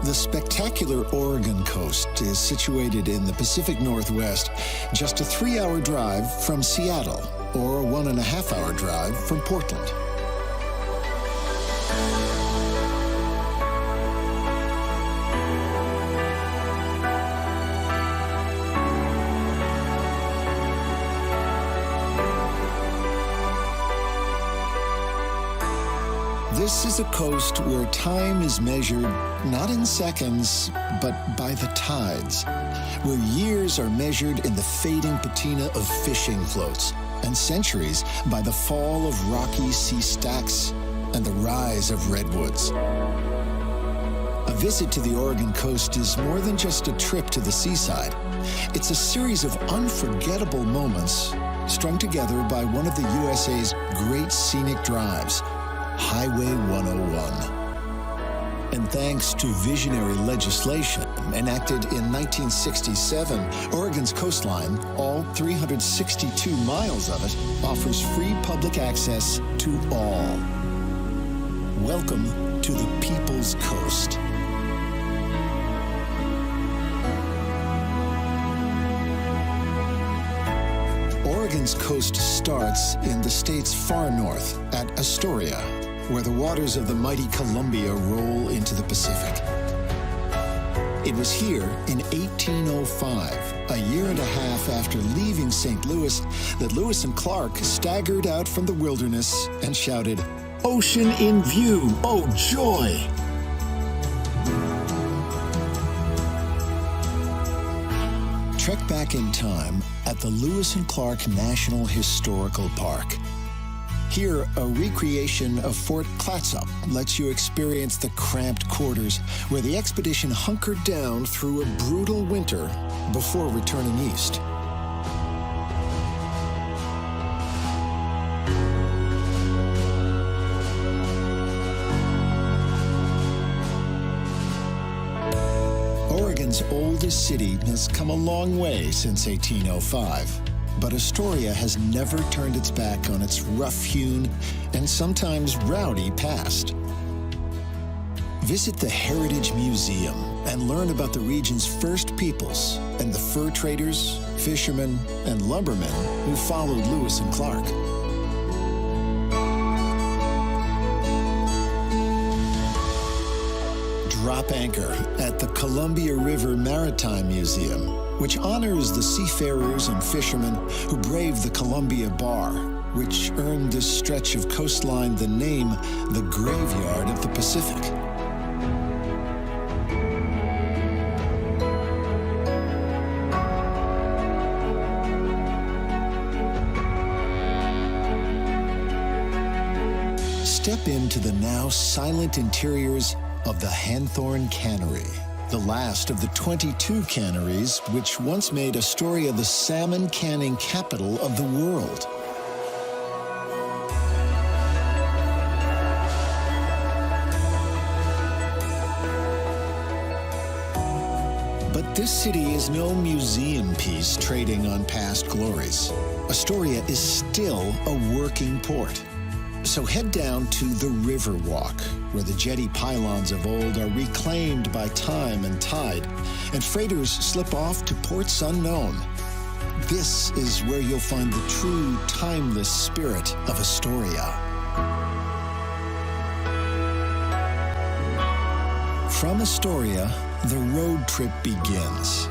The spectacular Oregon coast is situated in the Pacific Northwest, just a 3-hour drive from Seattle, or a 1.5-hour drive from Portland. This is a coast where time is measured not in seconds, but by the tides, where years are measured in the fading patina of fishing floats, and centuries by the fall of rocky sea stacks and the rise of redwoods. A visit to the Oregon coast is more than just a trip to the seaside. It's a series of unforgettable moments strung together by one of the USA's great scenic drives, Highway 101. And thanks to visionary legislation enacted in 1967, Oregon's coastline, all 362 miles of it, offers free public access to all. Welcome to the People's Coast. Oregon's coast starts in the state's far north at Astoria, where the waters of the mighty Columbia roll into the Pacific. It was here in 1805, a year and a half after leaving St. Louis, that Lewis and Clark staggered out from the wilderness and shouted, "Ocean in view, oh joy!" Trek back in time at the Lewis and Clark National Historical Park. Here, a recreation of Fort Clatsop lets you experience the cramped quarters where the expedition hunkered down through a brutal winter before returning east. Oregon's oldest city has come a long way since 1805. But Astoria has never turned its back on its rough-hewn and sometimes rowdy past. Visit the Heritage Museum and learn about the region's first peoples and the fur traders, fishermen, and lumbermen who followed Lewis and Clark. Drop anchor at the Columbia River Maritime Museum, which honors the seafarers and fishermen who braved the Columbia Bar, which earned this stretch of coastline the name the Graveyard of the Pacific. Step into the now silent interiors of the Hanthorn Cannery, the last of the 22 canneries which once made Astoria the salmon canning capital of the world. But this city is no museum piece trading on past glories. Astoria is still a working port. So head down to the Riverwalk, where the jetty pylons of old are reclaimed by time and tide, and freighters slip off to ports unknown. This is where you'll find the true, timeless spirit of Astoria. From Astoria, the road trip begins.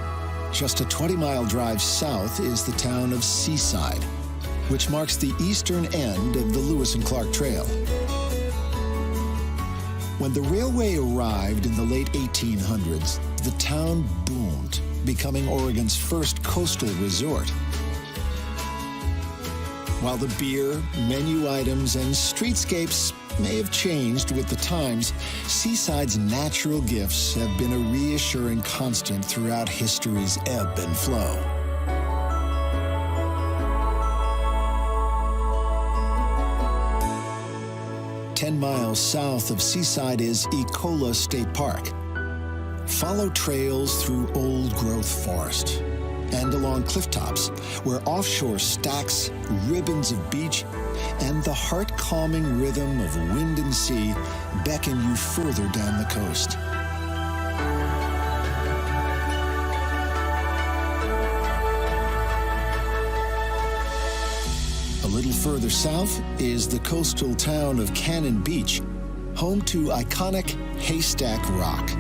Just a 20-mile drive south is the town of Seaside, which marks the eastern end of the Lewis and Clark Trail. When the railway arrived in the late 1800s, the town boomed, becoming Oregon's first coastal resort. While the beer, menu items, and streetscapes may have changed with the times, Seaside's natural gifts have been a reassuring constant throughout history's ebb and flow. "10 miles south of Seaside is Ecola State Park. Follow trails through old-growth forest and along cliff tops where offshore stacks, ribbons of beach, and the heart-calming rhythm of wind and sea beckon you further down the coast. A little further south is the coastal town of Cannon Beach, home to iconic Haystack Rock.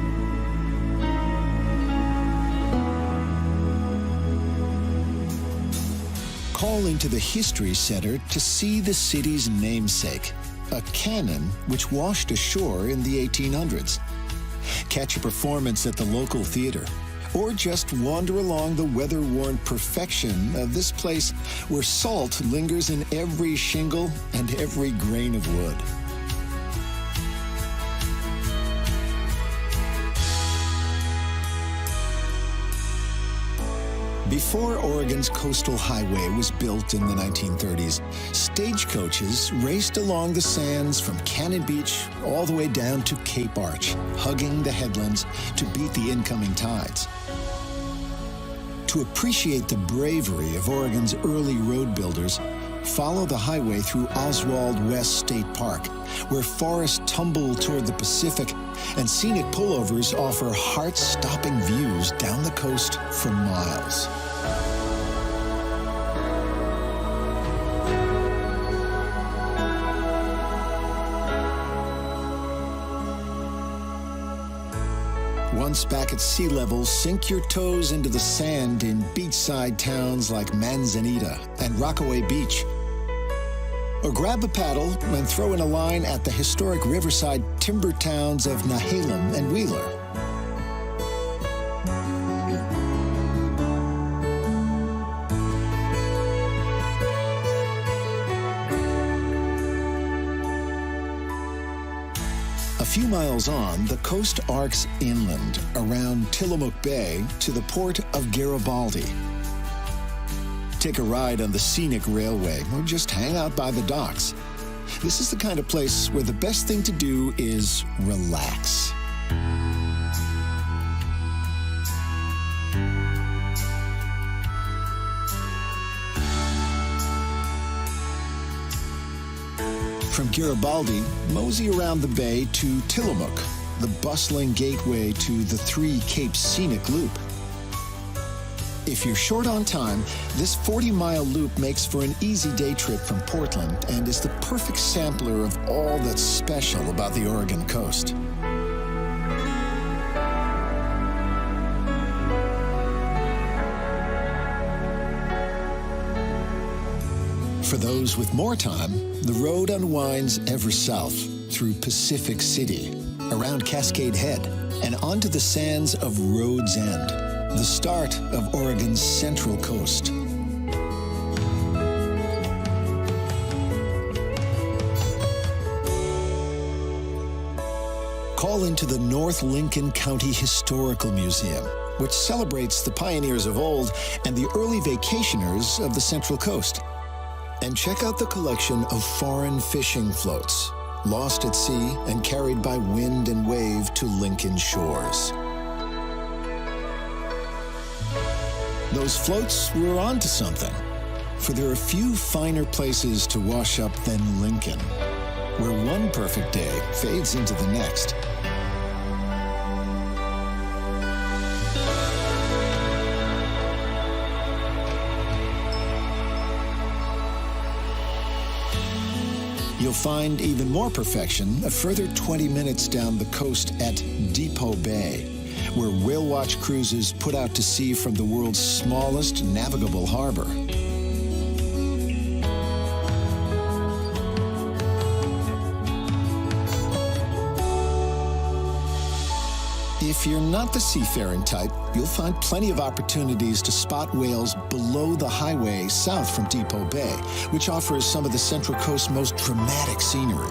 Call into the History Center to see the city's namesake, a cannon which washed ashore in the 1800s. Catch a performance at the local theater, or just wander along the weather-worn perfection of this place where salt lingers in every shingle and every grain of wood. Before Oregon's coastal highway was built in the 1930s, stagecoaches raced along the sands from Cannon Beach all the way down to Cape Arch, hugging the headlands to beat the incoming tides. To appreciate the bravery of Oregon's early road builders, follow the highway through Oswald West State Park, where forests tumble toward the Pacific and scenic pullovers offer heart-stopping views down the coast for miles. Once back at sea level, sink your toes into the sand in beachside towns like Manzanita and Rockaway Beach. Or grab a paddle and throw in a line at the historic riverside timber towns of Nehalem and Wheeler. A few miles on, the coast arcs inland around Tillamook Bay to the port of Garibaldi. Take a ride on the scenic railway or just hang out by the docks. This is the kind of place where the best thing to do is relax. From Garibaldi, mosey around the bay to Tillamook, the bustling gateway to the Three Capes Scenic Loop. If you're short on time, this 40-mile loop makes for an easy day trip from Portland and is the perfect sampler of all that's special about the Oregon coast. For those with more time, the road unwinds ever south through Pacific City, around Cascade Head, and onto the sands of Rhodes End, the start of Oregon's central coast. Call into the North Lincoln County Historical Museum, which celebrates the pioneers of old and the early vacationers of the Central Coast. And check out the collection of foreign fishing floats, lost at sea and carried by wind and wave to Lincoln shores. Those floats were onto something, for there are few finer places to wash up than Lincoln, where one perfect day fades into the next. You'll find even more perfection a further 20 minutes down the coast at Depot Bay, where whale watch cruises put out to sea from the world's smallest navigable harbor. If you're not the seafaring type, you'll find plenty of opportunities to spot whales below the highway south from Depot Bay, which offers some of the Central Coast's most dramatic scenery.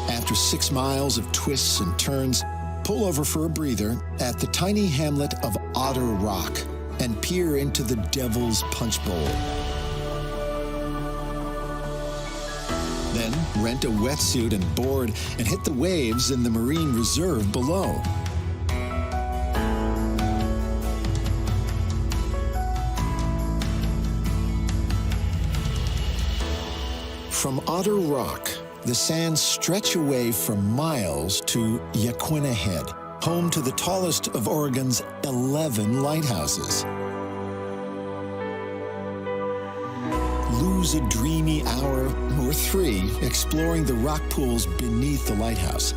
After 6 miles of twists and turns, pull over for a breather at the tiny hamlet of Otter Rock and peer into the Devil's Punch Bowl. Then rent a wetsuit and board and hit the waves in the Marine Reserve below. From Otter Rock, the sands stretch away for miles to Yaquina Head, home to the tallest of Oregon's 11 lighthouses. Lose a dreamy hour or 3 exploring the rock pools beneath the lighthouse.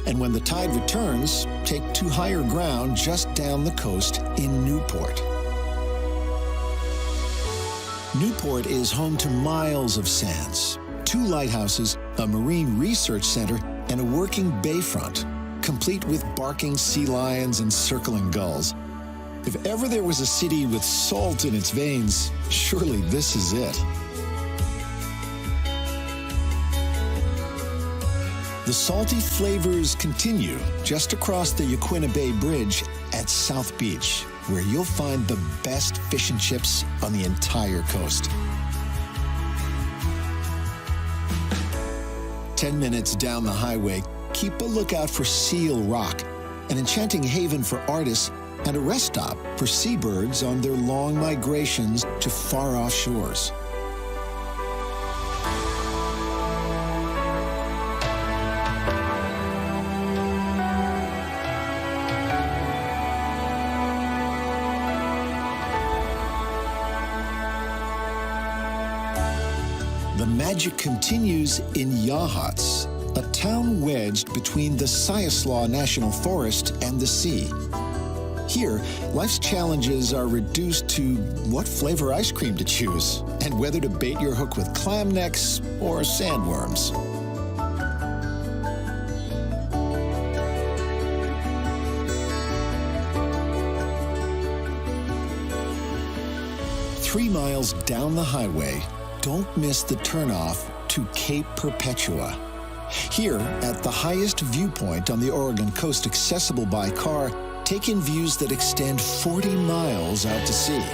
And when the tide returns, take to higher ground just down the coast in Newport. Newport is home to miles of sands, 2 lighthouses, a marine research center, and a working bayfront, complete with barking sea lions and circling gulls. If ever there was a city with salt in its veins, surely this is it. The salty flavors continue just across the Yaquina Bay Bridge at South Beach, where you'll find the best fish and chips on the entire coast. 10 minutes down the highway, keep a lookout for Seal Rock, an enchanting haven for artists and a rest stop for seabirds on their long migrations to far-off shores. The magic continues in Yachats, a town wedged between the Siaslaw National Forest and the sea. Here, life's challenges are reduced to what flavor ice cream to choose and whether to bait your hook with clam necks or sandworms. Three miles down the highway, don't miss the turnoff to Cape Perpetua. Here, at the highest viewpoint on the Oregon coast accessible by car, take in views that extend 40 miles out to sea.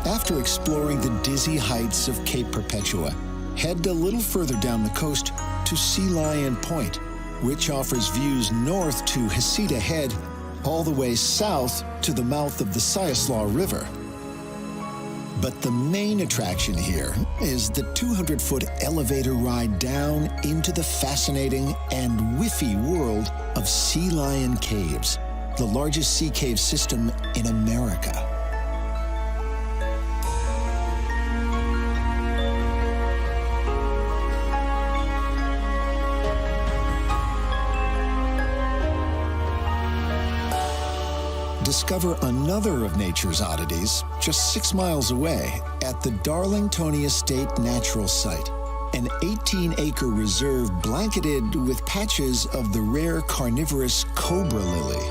After exploring the dizzy heights of Cape Perpetua, head a little further down the coast to Sea Lion Point, which offers views north to Heceta Head, all the way south to the mouth of the Siaslaw River. But the main attraction here is the 200-foot elevator ride down into the fascinating and whiffy world of Sea Lion Caves, the largest sea cave system in America. Discover another of nature's oddities just 6 miles away at the Darlingtonia State Natural Site, an 18-acre reserve blanketed with patches of the rare carnivorous cobra lily.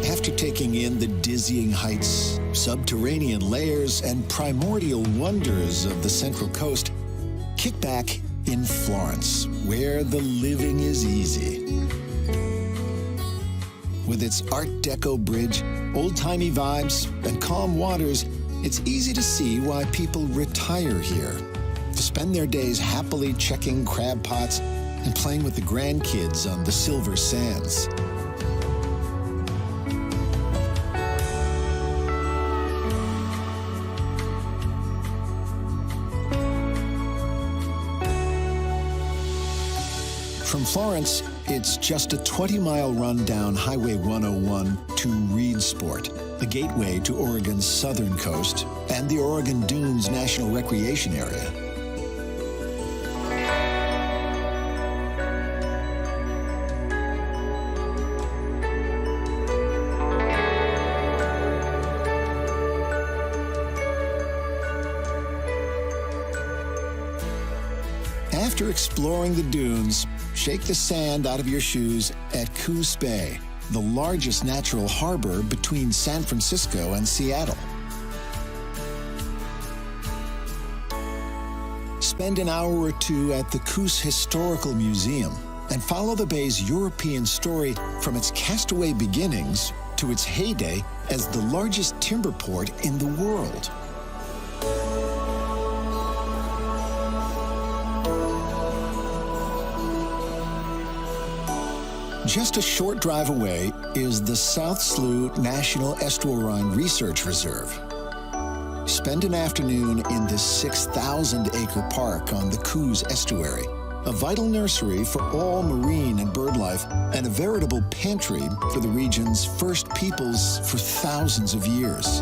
After taking in the dizzying heights, subterranean layers, and primordial wonders of the Central Coast, kick back in Florence, where the living is easy. With its Art Deco bridge, old-timey vibes, and calm waters, it's easy to see why people retire here, to spend their days happily checking crab pots and playing with the grandkids on the silver sands. From Florence, it's just a 20-mile run down Highway 101 to Reedsport, the gateway to Oregon's southern coast and the Oregon Dunes National Recreation Area. After exploring the dunes, shake the sand out of your shoes at Coos Bay, the largest natural harbor between San Francisco and Seattle. Spend an hour or two at the Coos Historical Museum and follow the bay's European story from its castaway beginnings to its heyday as the largest timber port in the world. Just a short drive away is the South Slough National Estuarine Research Reserve. Spend an afternoon in this 6,000-acre park on the Coos Estuary, a vital nursery for all marine and bird life and a veritable pantry for the region's first peoples for thousands of years.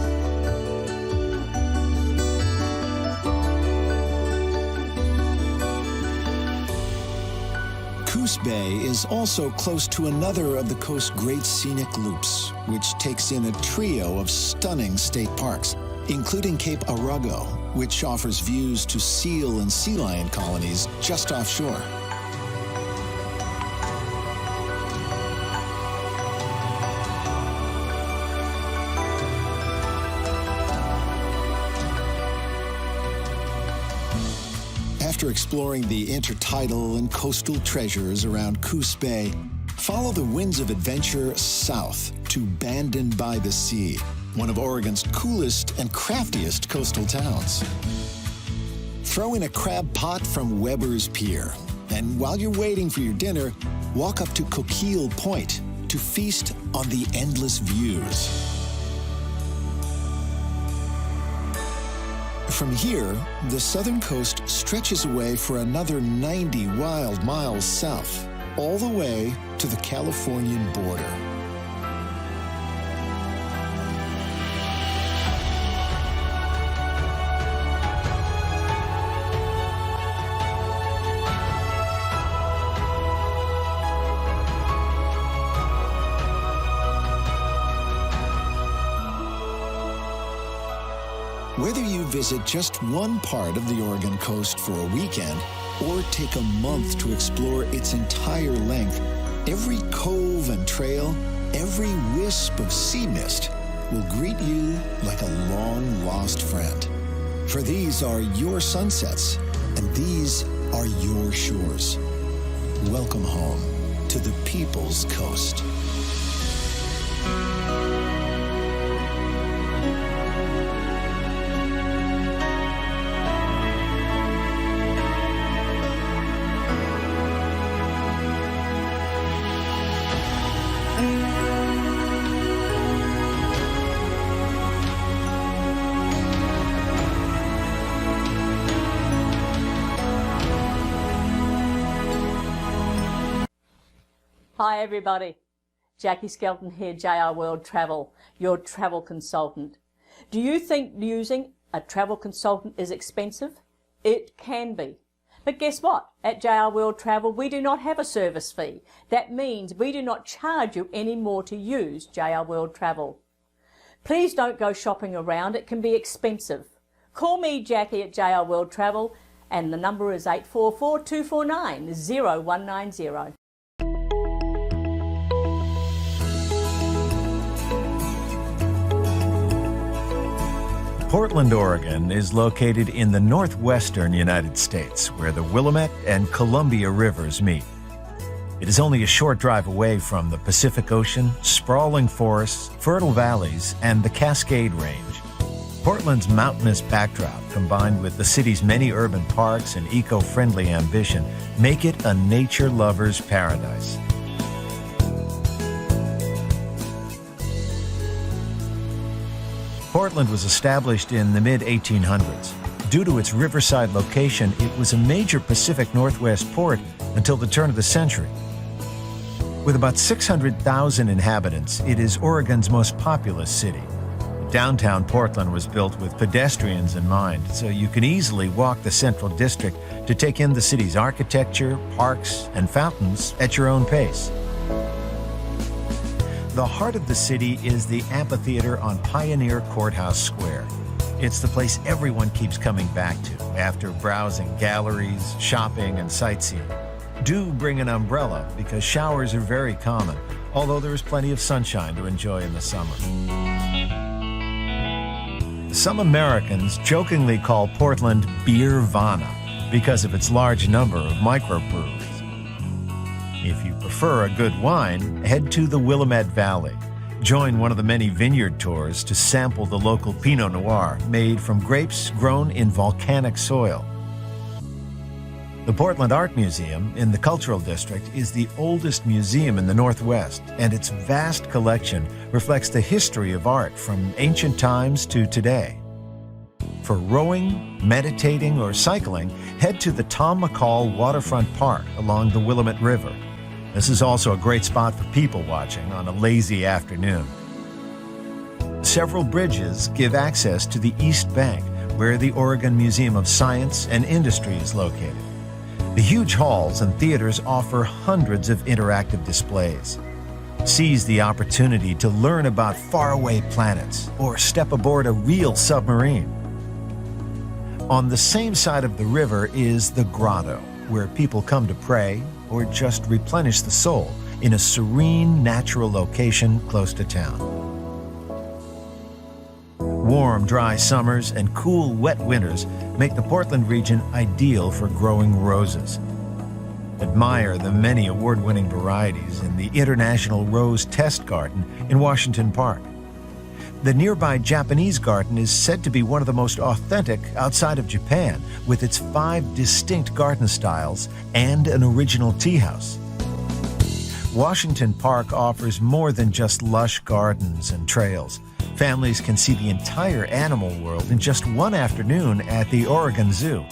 Coos Bay is also close to another of the coast's great scenic loops, which takes in a trio of stunning state parks, including Cape Arago, which offers views to seal and sea lion colonies just offshore. After exploring the intertidal and coastal treasures around Coos Bay, follow the winds of adventure south to Bandon by the Sea, one of Oregon's coolest and craftiest coastal towns. Throw in a crab pot from Weber's Pier, and while you're waiting for your dinner, walk up to Coquille Point to feast on the endless views. From here, the southern coast stretches away for another 90 wild miles south, all the way to the Californian border. Whether you visit just one part of the Oregon coast for a weekend or take a month to explore its entire length, every cove and trail, every wisp of sea mist will greet you like a long-lost friend. For these are your sunsets, and these are your shores. Welcome home to the People's Coast. Hi everybody, Jackie Skelton here, JR World Travel, your travel consultant. Do you think using a travel consultant is expensive? It can be. But guess what? At JR World Travel we do not have a service fee. That means we do not charge you any more to use JR World Travel. Please don't go shopping around, it can be expensive. Call me Jackie at JR World Travel and the number is 844-249-0190. Portland, Oregon is located in the northwestern United States, where the Willamette and Columbia rivers meet. It is only a short drive away from the Pacific Ocean, sprawling forests, fertile valleys, and the Cascade Range. Portland's mountainous backdrop, combined with the city's many urban parks and eco-friendly ambition, make it a nature lover's paradise. Portland was established in the mid-1800s. Due to its riverside location, it was a major Pacific Northwest port until the turn of the century. With about 600,000 inhabitants, it is Oregon's most populous city. Downtown Portland was built with pedestrians in mind, so you can easily walk the Central District to take in the city's architecture, parks, and fountains at your own pace. The heart of the city is the amphitheater on Pioneer Courthouse Square. It's the place everyone keeps coming back to after browsing galleries, shopping, and sightseeing. Do bring an umbrella because showers are very common, although there is plenty of sunshine to enjoy in the summer. Some Americans jokingly call Portland Beervana because of its large number of microbreweries. If you prefer a good wine, head to the Willamette Valley. Join one of the many vineyard tours to sample the local Pinot Noir made from grapes grown in volcanic soil. The Portland Art Museum in the Cultural District is the oldest museum in the Northwest, and its vast collection reflects the history of art from ancient times to today. For rowing, meditating, or cycling, head to the Tom McCall Waterfront Park along the Willamette River. This is also a great spot for people watching on a lazy afternoon. Several bridges give access to the East Bank, where the Oregon Museum of Science and Industry is located. The huge halls and theaters offer hundreds of interactive displays. Seize the opportunity to learn about faraway planets or step aboard a real submarine. On the same side of the river is the Grotto, where people come to pray or just replenish the soul in a serene, natural location close to town. Warm, dry summers and cool, wet winters make the Portland region ideal for growing roses. Admire the many award-winning varieties in the International Rose Test Garden in Washington Park. The nearby Japanese garden is said to be one of the most authentic outside of Japan, with its 5 distinct garden styles and an original tea house. Washington Park offers more than just lush gardens and trails. Families can see the entire animal world in just one afternoon at the Oregon Zoo.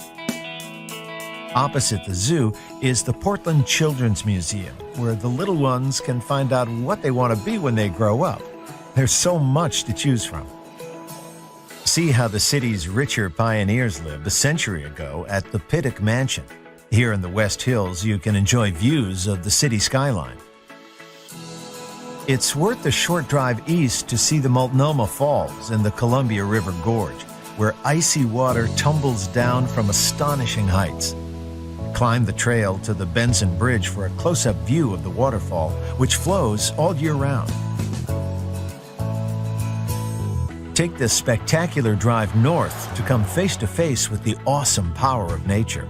Opposite the zoo is the Portland Children's Museum, where the little ones can find out what they want to be when they grow up. There's so much to choose from. See how the city's richer pioneers lived a century ago at the Pittock Mansion. Here in the West Hills, you can enjoy views of the city skyline. It's worth a short drive east to see the Multnomah Falls in the Columbia River Gorge, where icy water tumbles down from astonishing heights. Climb the trail to the Benson Bridge for a close-up view of the waterfall, which flows all year round. Take this spectacular drive north to come face-to-face with the awesome power of nature.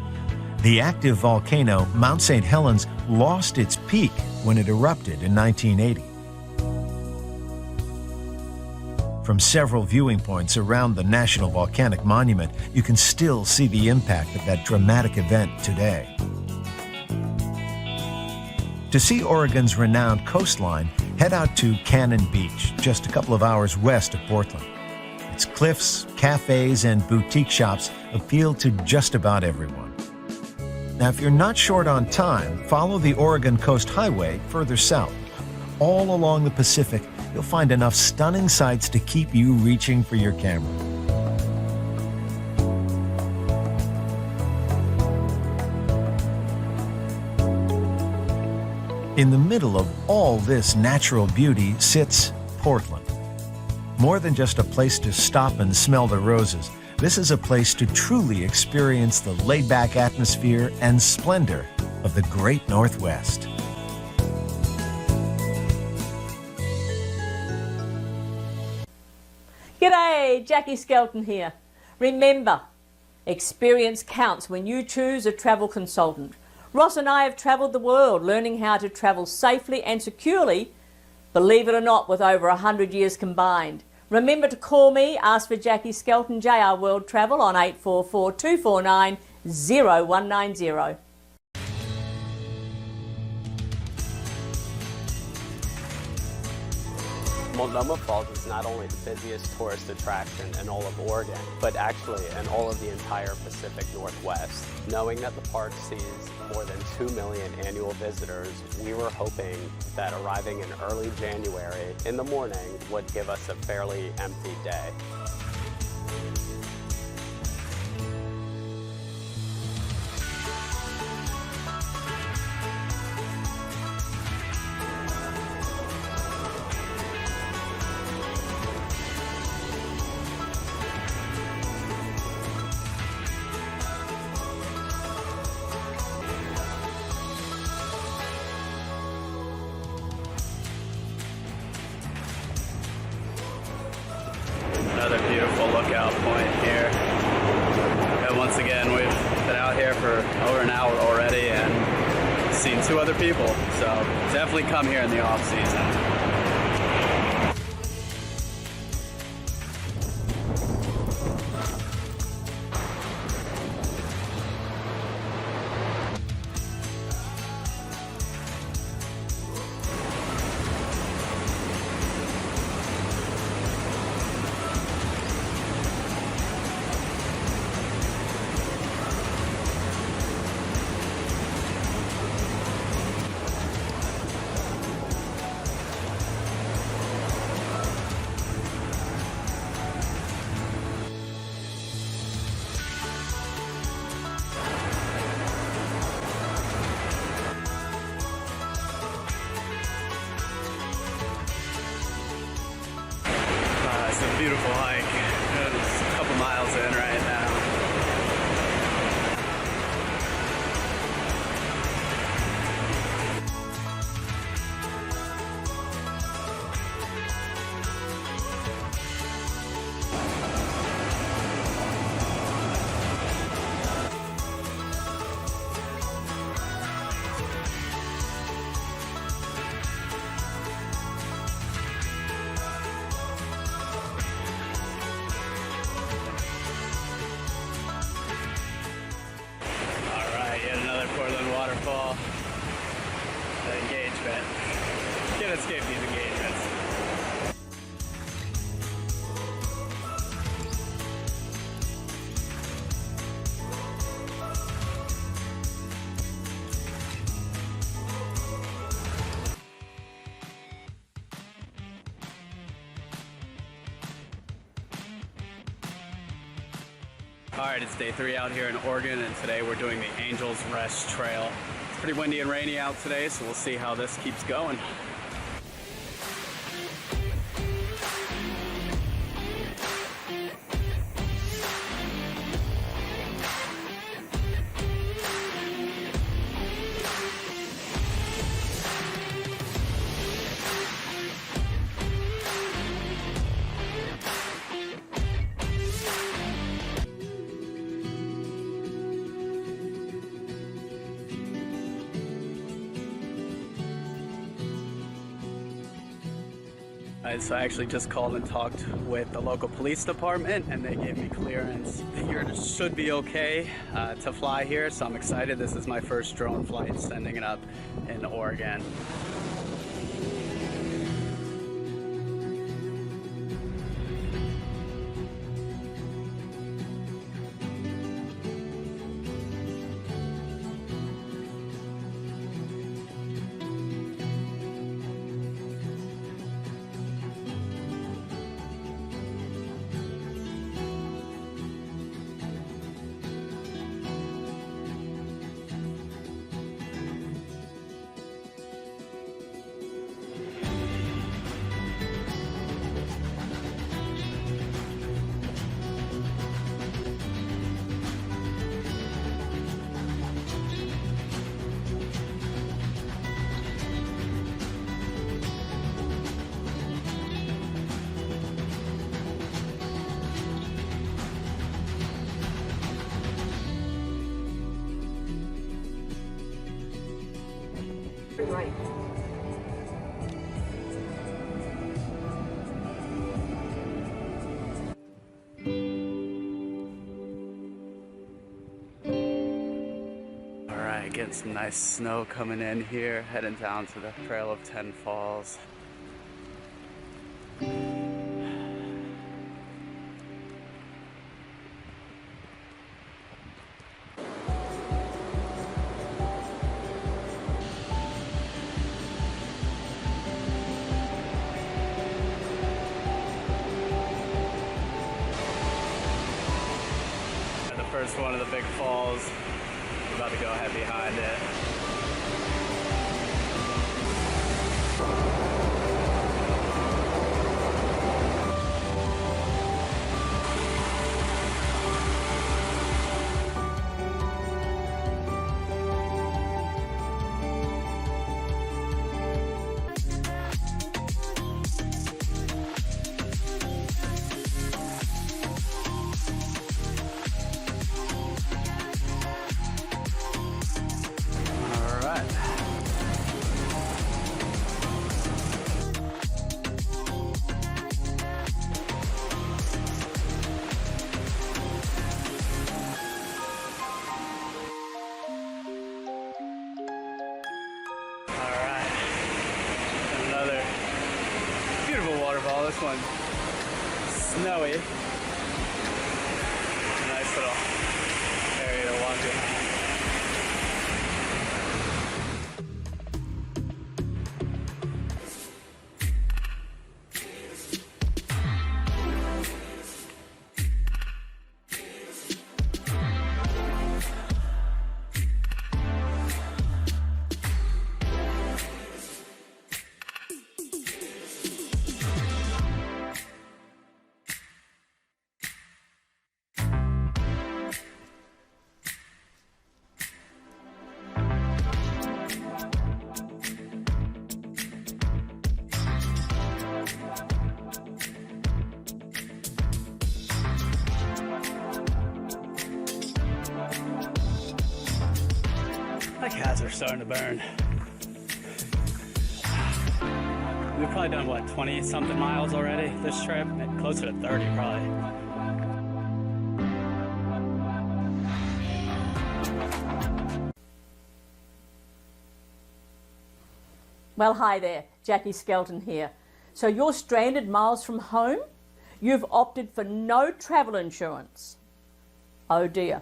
The active volcano Mount St. Helens lost its peak when it erupted in 1980. From several viewing points around the National Volcanic Monument, you can still see the impact of that dramatic event today. To see Oregon's renowned coastline, head out to Cannon Beach, just a couple of hours west of Portland. Its cliffs, cafes, and boutique shops appeal to just about everyone. Now, if you're not short on time, follow the Oregon Coast Highway further south. All along the Pacific, you'll find enough stunning sights to keep you reaching for your camera. In the middle of all this natural beauty sits Portland. More than just a place to stop and smell the roses, this is a place to truly experience the laid-back atmosphere and splendor of the great Northwest. G'day, Jackie Skelton here. Remember, experience counts when you choose a travel consultant. Ross and I have travelled the world learning how to travel safely and securely, believe it or not, with over 100 years combined. Remember to call me, ask for Jackie Skelton, JR World Travel on 844-249-0190. Mon Multnomah Falls is not only the busiest tourist attraction in all of Oregon, but actually in all of the entire Pacific Northwest. Knowing that the park sees more than 2 million annual visitors, we were hoping that arriving in early January in the morning would give us a fairly empty day. Another beautiful lookout point here. And once again, we've been out here for over an hour already and seen 2 other people. So definitely come here in the off season. It's a beautiful hike. It's a couple miles in right now. Waterfall. The engagement. Can't escape these engagements. Alright, it's day 3 out here in Oregon, and today we're doing the Angels Rest Trail. It's pretty windy and rainy out today, so we'll see how this keeps going. So I actually just called and talked with the local police department, and they gave me clearance. You should be okay to fly here, so I'm excited. This is my first drone flight, sending it up in Oregon. Right. Alright, getting some nice snow coming in here, heading down to the Trail of 10 Falls. First one of the big falls. I'm about to go ahead behind it. This one snowy. Nice little area to walk behind. My calves are starting to burn. We've probably done, what, 20-something miles already this trip? Closer to 30, probably. Well, hi there, Jackie Skelton here. So you're stranded miles from home? You've opted for no travel insurance. Oh dear.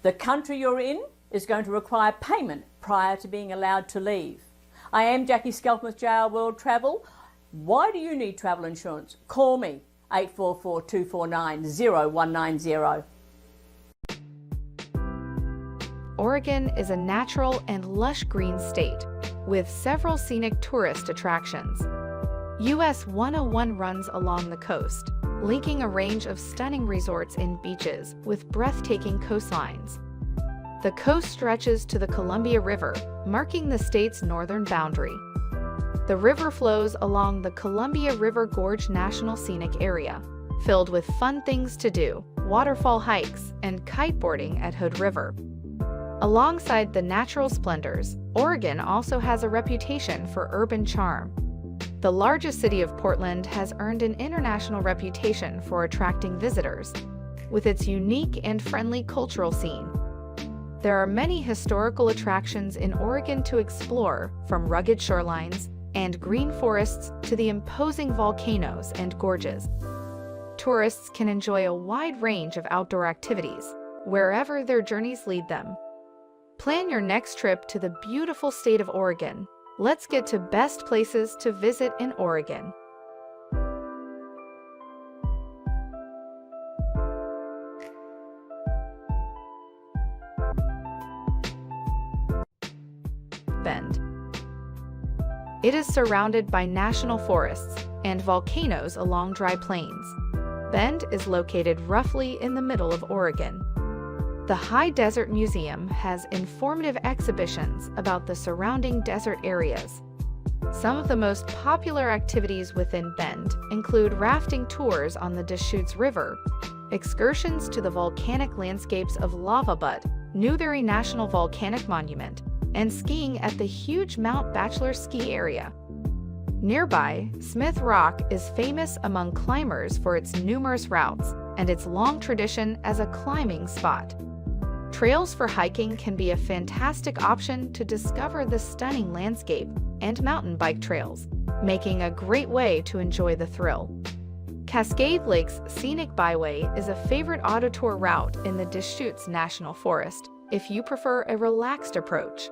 The country you're in is going to require payment prior to being allowed to leave. I am Jackie Skelton with JR World Travel. Why do you need travel insurance? Call me, 844-249-0190. Oregon is a natural and lush green state with several scenic tourist attractions. US 101 runs along the coast, linking a range of stunning resorts and beaches with breathtaking coastlines. The coast stretches to the Columbia River, marking the state's northern boundary. The river flows along the Columbia River Gorge National Scenic Area, filled with fun things to do, waterfall hikes, and kiteboarding at Hood River. Alongside the natural splendors, Oregon also has a reputation for urban charm. The largest city of Portland has earned an international reputation for attracting visitors, with its unique and friendly cultural scene. There are many historical attractions in Oregon to explore, from rugged shorelines and green forests to the imposing volcanoes and gorges. Tourists can enjoy a wide range of outdoor activities, wherever their journeys lead them. Plan your next trip to the beautiful state of Oregon. Let's get to best places to visit in Oregon. Bend. It is surrounded by national forests and volcanoes along dry plains. Bend is located roughly in the middle of Oregon. The High Desert Museum has informative exhibitions about the surrounding desert areas. Some of the most popular activities within Bend include rafting tours on the Deschutes River, excursions to the volcanic landscapes of Lava Butte, Newberry National Volcanic Monument, and skiing at the huge Mount Bachelor ski area. Nearby, Smith Rock is famous among climbers for its numerous routes and its long tradition as a climbing spot. Trails for hiking can be a fantastic option to discover the stunning landscape, and mountain bike trails, making a great way to enjoy the thrill. Cascade Lake's Scenic Byway is a favorite auto tour route in the Deschutes National Forest if you prefer a relaxed approach.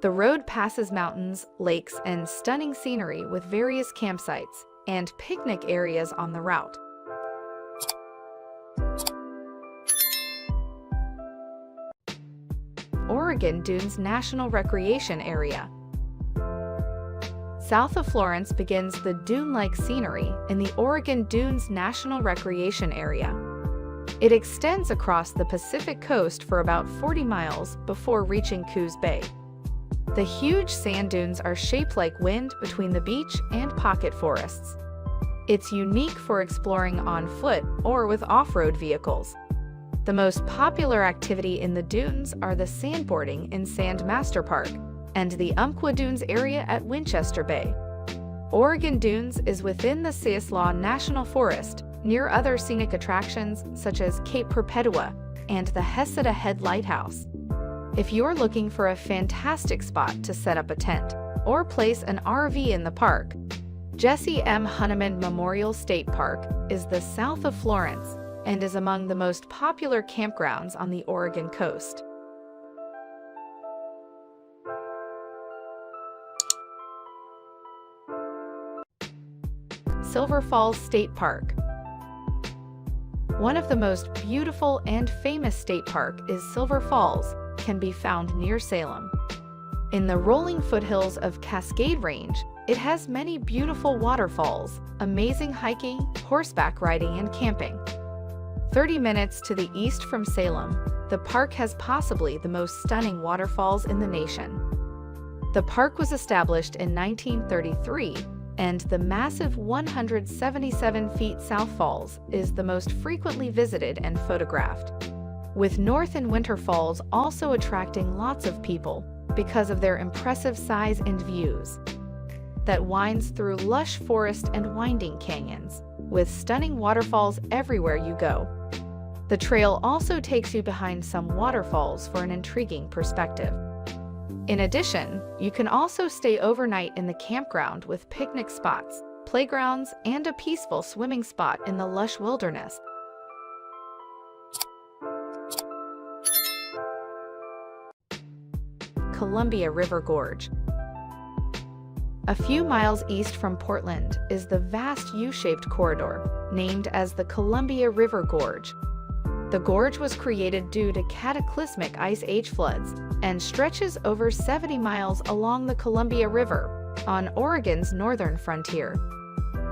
The road passes mountains, lakes, and stunning scenery with various campsites and picnic areas on the route. Oregon Dunes National Recreation Area. South of Florence begins the dune-like scenery in the Oregon Dunes National Recreation Area. It extends across the Pacific coast for about 40 miles before reaching Coos Bay. The huge sand dunes are shaped like wind between the beach and pocket forests. It's unique for exploring on foot or with off-road vehicles. The most popular activity in the dunes are the sandboarding in Sand Master Park and the Umpqua Dunes area at Winchester Bay. Oregon Dunes is within the Siuslaw National Forest, near other scenic attractions such as Cape Perpetua and the Heseda Head Lighthouse. If you're looking for a fantastic spot to set up a tent or place an RV in the park, Jesse M. Hunneman Memorial State Park is the south of Florence and is among the most popular campgrounds on the Oregon coast. Silver Falls State Park. One of the most beautiful and famous state park is Silver Falls, can be found near Salem. In the rolling foothills of Cascade Range, it has many beautiful waterfalls, amazing hiking, horseback riding, and camping. 30 minutes to the east from Salem, the park has possibly the most stunning waterfalls in the nation. The park was established in 1933, and the massive 177 feet South Falls is the most frequently visited and photographed, with North and Winter Falls also attracting lots of people because of their impressive size and views. That winds through lush forest and winding canyons, with stunning waterfalls everywhere you go. The trail also takes you behind some waterfalls for an intriguing perspective. In addition, you can also stay overnight in the campground with picnic spots, playgrounds, and a peaceful swimming spot in the lush wilderness. Columbia River Gorge. A few miles east from Portland is the vast U-shaped corridor, named as the Columbia River Gorge. The gorge was created due to cataclysmic Ice Age floods and stretches over 70 miles along the Columbia River, on Oregon's northern frontier.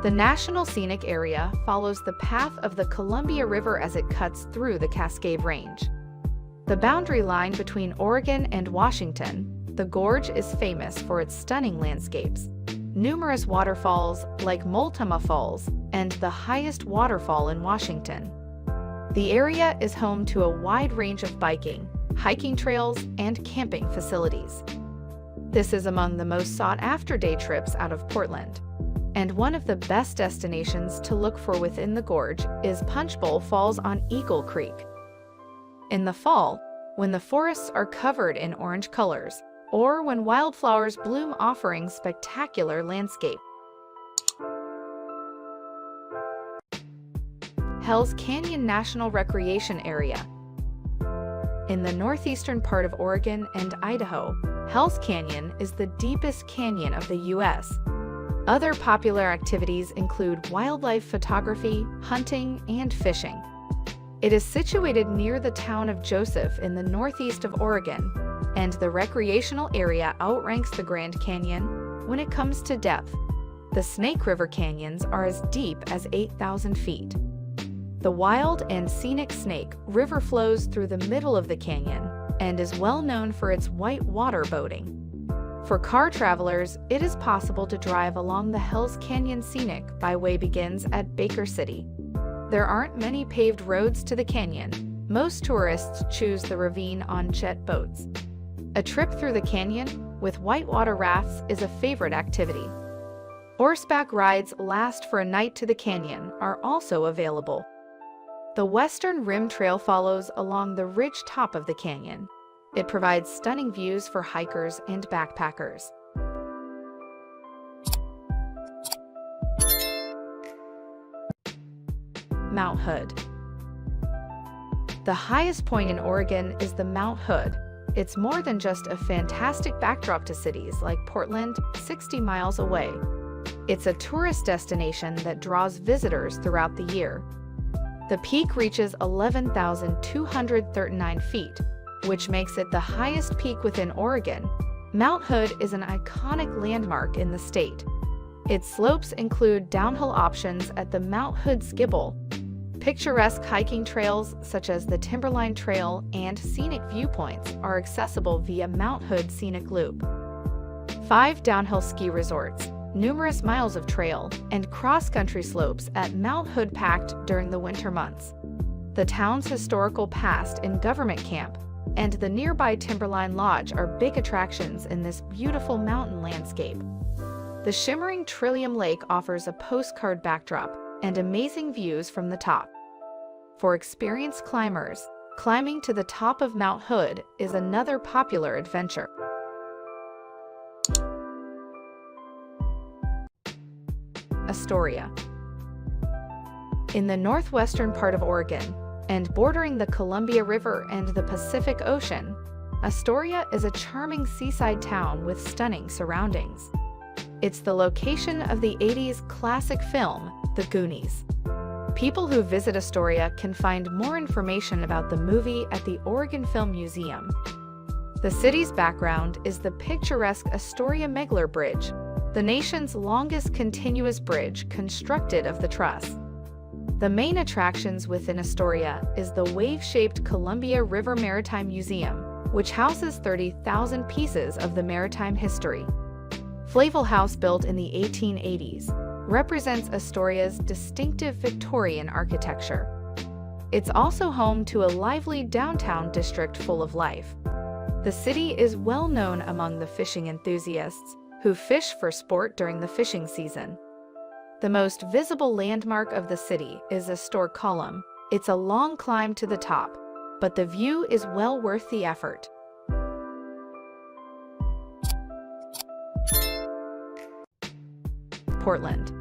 The National Scenic Area follows the path of the Columbia River as it cuts through the Cascade Range. The boundary line between Oregon and Washington, the gorge is famous for its stunning landscapes, numerous waterfalls like Multnomah Falls, and the highest waterfall in Washington. The area is home to a wide range of biking, hiking trails, and camping facilities. This is among the most sought-after day trips out of Portland. And one of the best destinations to look for within the gorge is Punchbowl Falls on Eagle Creek. In the fall, when the forests are covered in orange colors, or when wildflowers bloom offering spectacular landscape. Hells Canyon National Recreation Area. In the northeastern part of Oregon and Idaho, Hells Canyon is the deepest canyon of the U.S. Other popular activities include wildlife photography, hunting, and fishing. It is situated near the town of Joseph in the northeast of Oregon, and the recreational area outranks the Grand Canyon when it comes to depth. The Snake River canyons are as deep as 8,000 feet. The wild and scenic Snake River flows through the middle of the canyon and is well known for its white water boating. For car travelers, it is possible to drive along the Hells Canyon Scenic Byway begins at Baker City. There aren't many paved roads to the canyon. Most tourists choose the ravine on jet boats. A trip through the canyon with whitewater rafts is a favorite activity. Horseback rides last for a night to the canyon are also available. The Western Rim Trail follows along the ridge top of the canyon. It provides stunning views for hikers and backpackers. Mount Hood. The highest point in Oregon is the Mount Hood. It's more than just a fantastic backdrop to cities like Portland, 60 miles away. It's a tourist destination that draws visitors throughout the year. The peak reaches 11,239 feet, which makes it the highest peak within Oregon, Mount Hood is an iconic landmark in the state. Its slopes include downhill options at the Mount Hood Skibble, picturesque hiking trails such as the Timberline Trail, and scenic viewpoints are accessible via Mount Hood Scenic Loop. 5 downhill ski resorts, numerous miles of trail, and cross-country slopes at Mount Hood packed during the winter months. The town's historical past and government camp, and the nearby Timberline Lodge are big attractions in this beautiful mountain landscape. The shimmering Trillium Lake offers a postcard backdrop and amazing views from the top. For experienced climbers, climbing to the top of Mount Hood is another popular adventure. Astoria. In the northwestern part of Oregon, and bordering the Columbia River and the Pacific Ocean, Astoria is a charming seaside town with stunning surroundings. It's the location of the 80s classic film, The Goonies. People who visit Astoria can find more information about the movie at the Oregon Film Museum. The city's background is the picturesque Astoria-Megler Bridge, the nation's longest continuous bridge constructed of the truss. The main attractions within Astoria is the wave-shaped Columbia River Maritime Museum, which houses 30,000 pieces of the maritime history. Flavel House, built in the 1880s, represents Astoria's distinctive Victorian architecture. It's also home to a lively downtown district full of life. The city is well known among the fishing enthusiasts who fish for sport during the fishing season. The most visible landmark of the city is Astor Column. It's a long climb to the top, but the view is well worth the effort. Portland.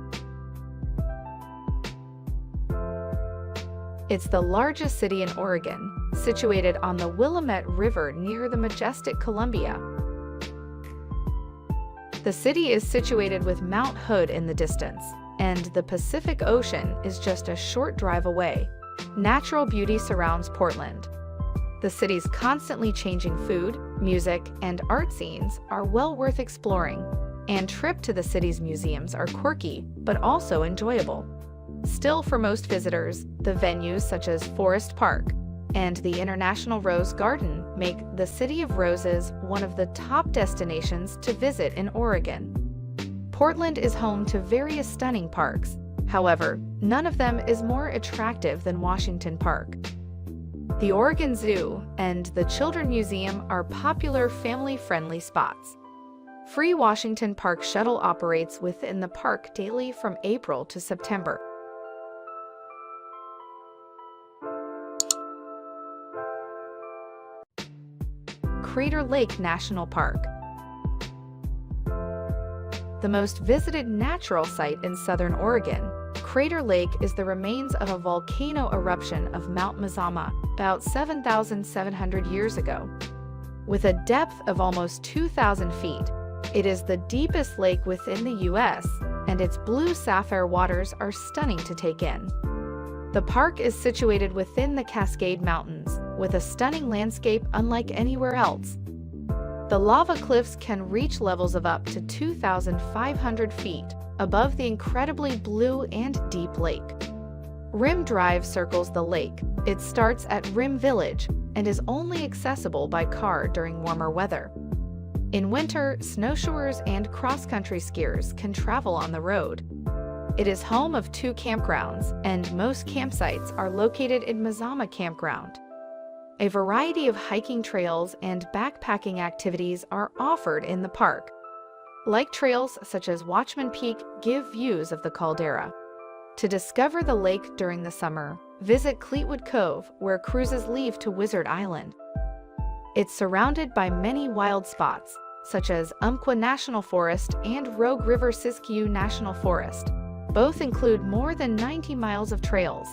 It's the largest city in Oregon, situated on the Willamette River near the majestic Columbia. The city is situated with Mount Hood in the distance, and the Pacific Ocean is just a short drive away. Natural beauty surrounds Portland. The city's constantly changing food, music, and art scenes are well worth exploring, and trips to the city's museums are quirky but also enjoyable. Still, for most visitors, the venues such as Forest Park and the International Rose Garden make the City of Roses one of the top destinations to visit in Oregon. Portland is home to various stunning parks. However, none of them is more attractive than Washington Park. The Oregon Zoo and the Children's Museum are popular family-friendly spots. Free Washington Park shuttle operates within the park daily from April to September. Crater Lake National Park. The most visited natural site in southern Oregon, Crater Lake is the remains of a volcano eruption of Mount Mazama about 7,700 years ago. With a depth of almost 2,000 feet, it is the deepest lake within the U.S., and its blue sapphire waters are stunning to take in. The park is situated within the Cascade Mountains, with a stunning landscape unlike anywhere else. The lava cliffs can reach levels of up to 2,500 feet above the incredibly blue and deep lake. Rim Drive circles the lake. It starts at Rim Village and is only accessible by car during warmer weather. In winter, snowshoers and cross-country skiers can travel on the road. It is home of 2 campgrounds, and most campsites are located in Mazama Campground. A variety of hiking trails and backpacking activities are offered in the park. Lake trails such as Watchman Peak give views of the caldera. To discover the lake during the summer, visit Cleetwood Cove, where cruises leave to Wizard Island. It's surrounded by many wild spots, such as Umpqua National Forest and Rogue River Siskiyou National Forest. Both include more than 90 miles of trails.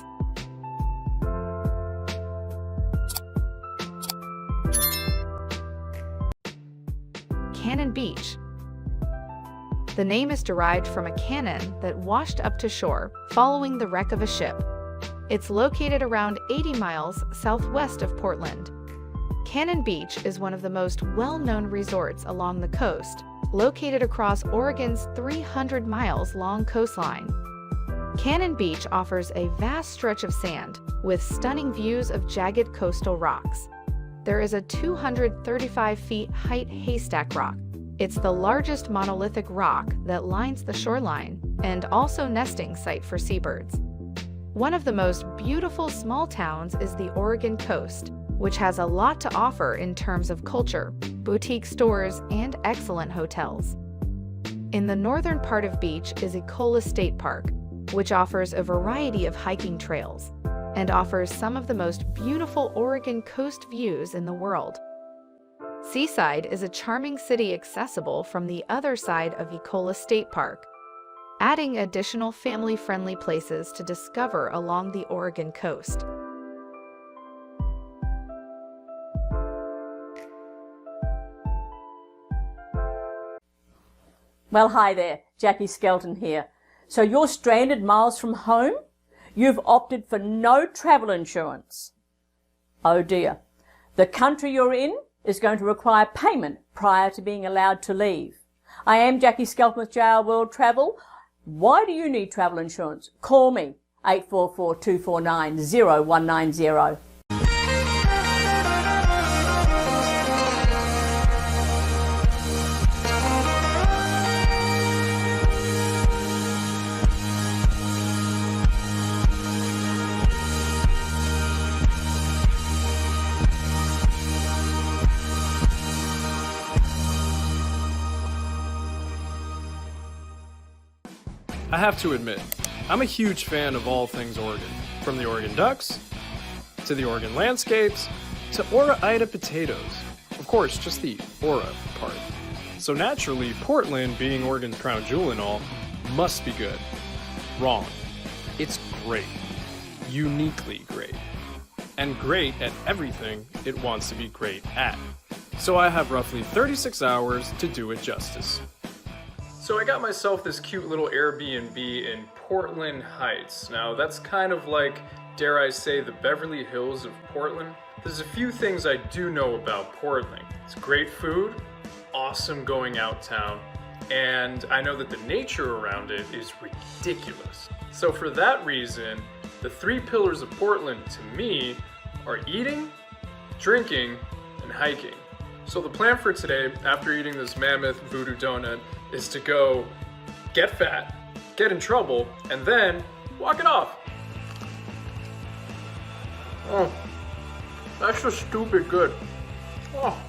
Cannon Beach. The name is derived from a cannon that washed up to shore following the wreck of a ship. It's located around 80 miles southwest of Portland. Cannon Beach is one of the most well-known resorts along the coast, located across Oregon's 300 miles long coastline. Cannon Beach offers a vast stretch of sand with stunning views of jagged coastal rocks. There is a 235 feet height haystack rock. It's the largest monolithic rock that lines the shoreline and also nesting site for seabirds. One of the most beautiful small towns is the Oregon coast, which has a lot to offer in terms of culture, boutique stores, and excellent hotels. In the northern part of beach is Ecola State Park, which offers a variety of hiking trails and offers some of the most beautiful Oregon coast views in the world. Seaside is a charming city accessible from the other side of Ecola State Park, adding additional family-friendly places to discover along the Oregon coast. Well, hi there, Jackie Skelton here. So you're stranded miles from home? You've opted for no travel insurance. Oh dear. The country you're in is going to require payment prior to being allowed to leave. I am Jackie Skelton with JR World Travel. Why do you need travel insurance? Call me, 844-249-0190. I have to admit, I'm a huge fan of all things Oregon. From the Oregon Ducks, to the Oregon landscapes, to Ora-Ida potatoes. Of course, just the Ora part. So naturally, Portland, being Oregon's crown jewel and all, must be good. Wrong. It's great. Uniquely great. And great at everything it wants to be great at. So I have roughly 36 hours to do it justice. So I got myself this cute little Airbnb in Portland Heights. Now that's kind of like, dare I say, the Beverly Hills of Portland. There's a few things I do know about Portland. It's great food, awesome going out town, and I know that the nature around it is ridiculous. So for that reason, the three pillars of Portland to me are eating, drinking, and hiking. So the plan for today, after eating this mammoth voodoo donut, is to go get fat, get in trouble, and then walk it off. Oh, that's just stupid good. Oh.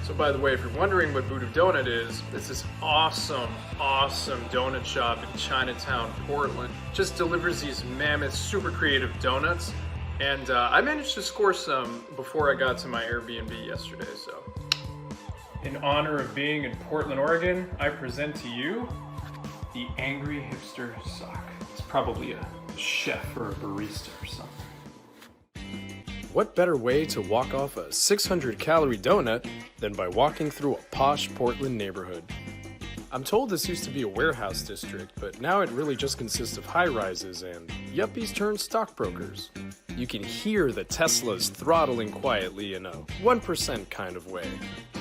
So by the way, if you're wondering what Voodoo Donut is, it's this awesome donut shop in Chinatown, Portland. Just delivers these mammoth, super creative donuts. And I managed to score some before I got to my Airbnb yesterday, so. In honor of being in Portland, Oregon, I present to you the Angry Hipster Sock. It's probably a chef or a barista or something. What better way to walk off a 600-calorie donut than by walking through a posh Portland neighborhood? I'm told this used to be a warehouse district, but now it really just consists of high-rises and yuppies turned stockbrokers. You can hear the Teslas throttling quietly in a 1% kind of way.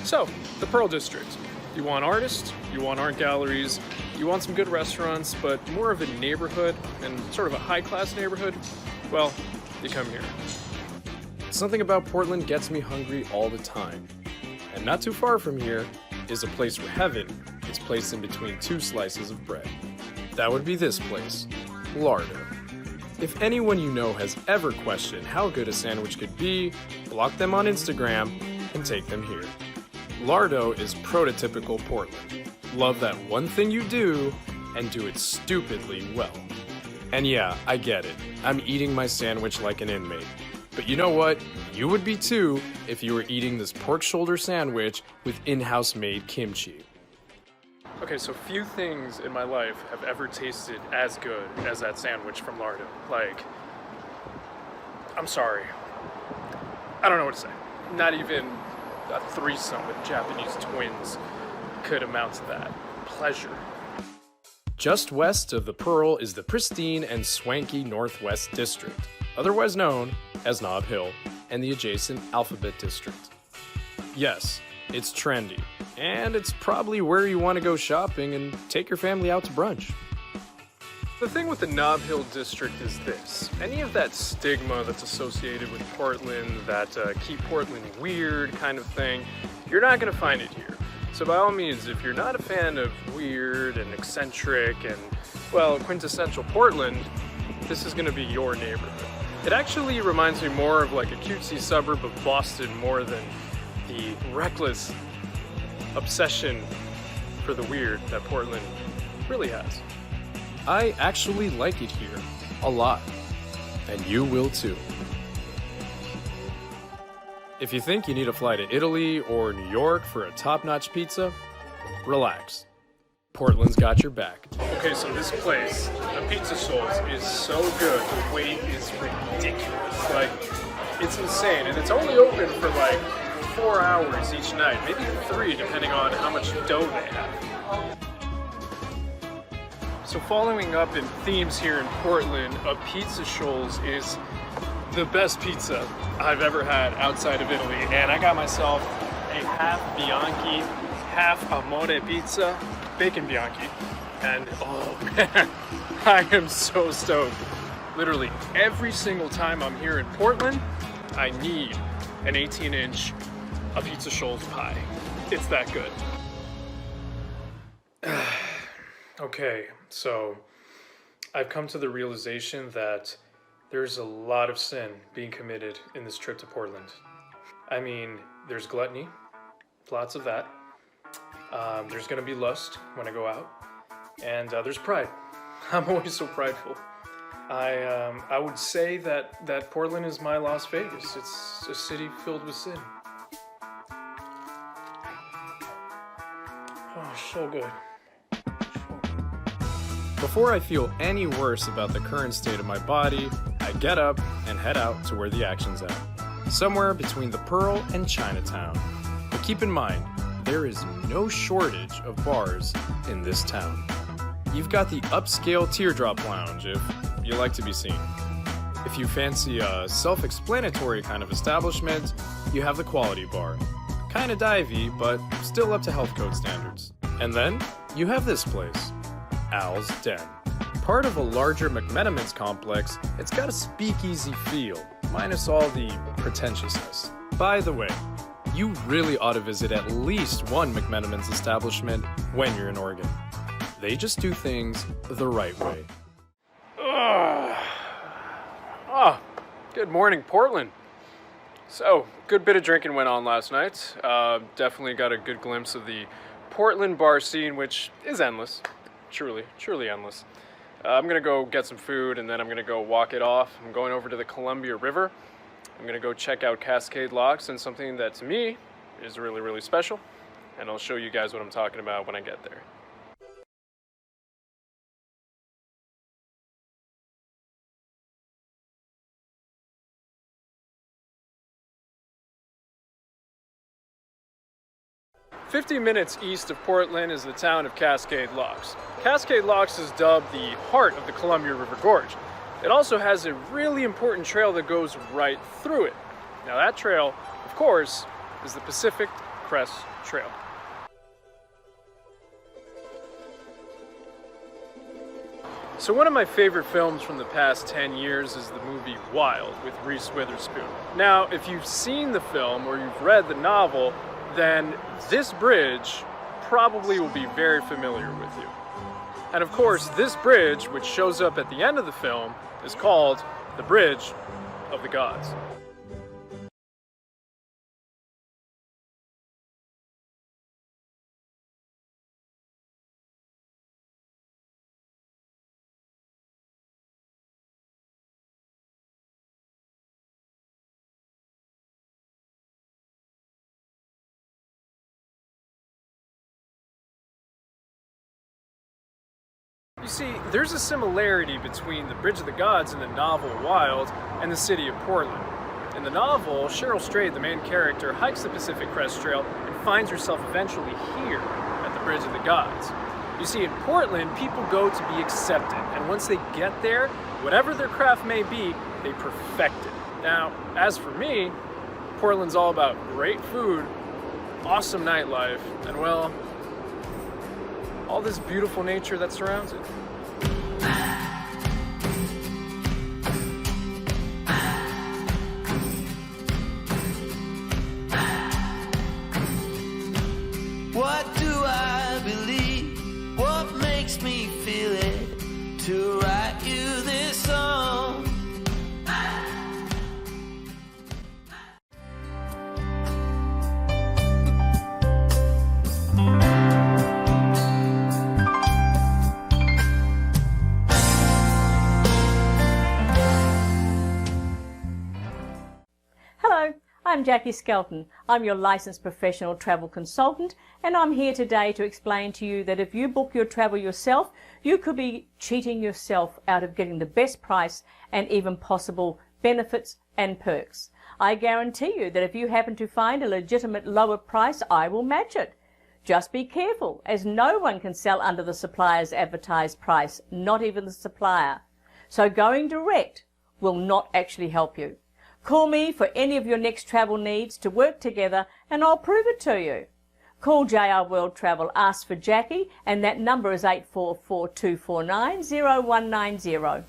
So, the Pearl District. You want artists, you want art galleries, you want some good restaurants, but more of a neighborhood and sort of a high-class neighborhood? Well, you come here. Something about Portland gets me hungry all the time. And not too far from here is a place where heaven is placed in between two slices of bread. That would be this place, Lardo. If anyone you know has ever questioned how good a sandwich could be, block them on Instagram and take them here. Lardo is prototypical Portland. Love that one thing you do and do it stupidly well. And yeah, I get it. I'm eating my sandwich like an inmate. But you know what? You would be too if you were eating this pork shoulder sandwich with in-house made kimchi. Okay, so few things in my life have ever tasted as good as that sandwich from Lardo. Like, I'm sorry. I don't know what to say. Not even a threesome with Japanese twins could amount to that. Pleasure. Just west of the Pearl is the pristine and swanky Northwest District, otherwise known as Nob Hill. and the adjacent Alphabet District. Yes, it's trendy, and it's probably where you want to go shopping and take your family out to brunch. The thing with the Nob Hill district is this. Any of that stigma that's associated with Portland, that keep Portland weird kind of thing, you're not going to find it here. So by all means, if you're not a fan of weird and eccentric and, well, quintessential Portland, this is going to be your neighborhood. It actually reminds me more of like a cutesy suburb of Boston more than the reckless obsession for the weird that Portland really has. I actually like it here a lot, and you will too. If you think you need to fly to Italy or New York for a top-notch pizza, relax. Portland's got your back. Okay, so this place, the Pizza Shoals, is so good. The wait is ridiculous. Like, it's insane, and it's only open for like 4 hours each night, maybe 3 depending on how much dough they have. So following up in themes here in Portland, a Pizza Shoals is the best pizza I've ever had outside of Italy. And I got myself a half Bianchi, half Amore pizza, bacon Bianchi. And oh man, I am so stoked. Literally every single time I'm here in Portland, I need an 18-inch a Pizza Shoals pie. It's that good. Okay, so I've come to the realization that there's a lot of sin being committed in this trip to Portland. I mean, there's gluttony, lots of that. There's gonna be lust when I go out, and there's pride. I'm always so prideful. I would say that Portland is my Las Vegas. It's a city filled with sin. Oh, so good. Before I feel any worse about the current state of my body, I get up and head out to where the action's at. Somewhere between the Pearl and Chinatown. But keep in mind, there is no shortage of bars in this town. You've got the upscale Teardrop Lounge if you like to be seen. If you fancy a self-explanatory kind of establishment, you have the Quality Bar. Kinda divey, but still up to health code standards. And then, you have this place. Al's Den. Part of a larger McMenamins complex, it's got a speakeasy feel, minus all the pretentiousness. By the way, you really ought to visit at least one McMenamins establishment when you're in Oregon. They just do things the right way. Oh, good morning, Portland. So, good bit of drinking went on last night. Definitely got a good glimpse of the Portland bar scene, which is endless. Truly endless. I'm gonna go get some food and then I'm gonna go walk it off. I'm going over to the Columbia River. I'm gonna go check out Cascade Locks and something that to me is really special. And I'll show you guys what I'm talking about when I get there. "50 minutes east of Portland is the town of Cascade Locks. Cascade Locks is dubbed the heart of the Columbia River Gorge. It also has a really important trail that goes right through it. Now that trail, of course, is the Pacific Crest Trail. So one of my favorite films from the past 10 years is the movie Wild with Reese Witherspoon. Now, if you've seen the film or you've read the novel, then this bridge probably will be very familiar with you. And of course, this bridge, which shows up at the end of the film, is called the Bridge of the Gods. You see, there's a similarity between the Bridge of the Gods in the novel Wild and the city of Portland. In the novel, Cheryl Strayed, the main character, hikes the Pacific Crest Trail and finds herself eventually here at the Bridge of the Gods. You see, in Portland, people go to be accepted, and once they get there, whatever their craft may be, they perfect it. Now, as for me, Portland's all about great food, awesome nightlife, and well, all this beautiful nature that surrounds it. What do I believe? What makes me feel it to write you this song? Hello, I'm Jackie Skelton. I'm your licensed professional travel consultant, and I'm here today to explain to you that if you book your travel yourself, you could be cheating yourself out of getting the best price and even possible benefits and perks. I guarantee you that if you happen to find a legitimate lower price, I will match it. Just be careful, as no one can sell under the supplier's advertised price, not even the supplier. So going direct will not actually help you. Call me for any of your next travel needs to work together, and I'll prove it to you. Call JR World Travel, ask for Jackie, and that number is 844-249-0190.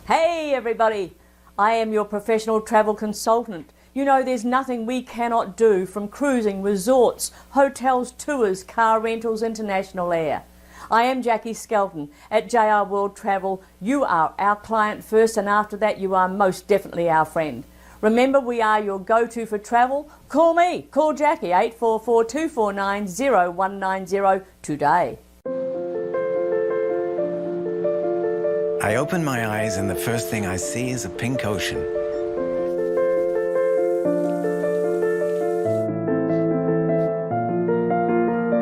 Hey everybody, I am your professional travel consultant. You know, there's nothing we cannot do, from cruising, resorts, hotels, tours, car rentals, international air. I am Jackie Skelton at JR World Travel. You are our client first, and after that you are most definitely our friend. Remember, we are your go-to for travel. Call me, call Jackie, 844-249-0190 today. I open my eyes and the first thing I see is a pink ocean.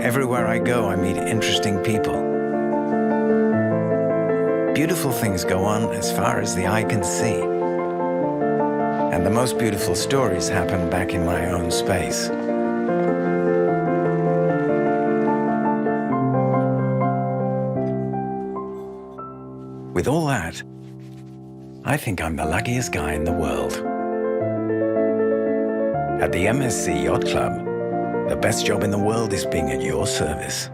Everywhere I go, I meet interesting people. Beautiful things go on as far as the eye can see. And the most beautiful stories happen back in my own space. With all that, I think I'm the luckiest guy in the world. At the MSC Yacht Club, the best job in the world is being at your service.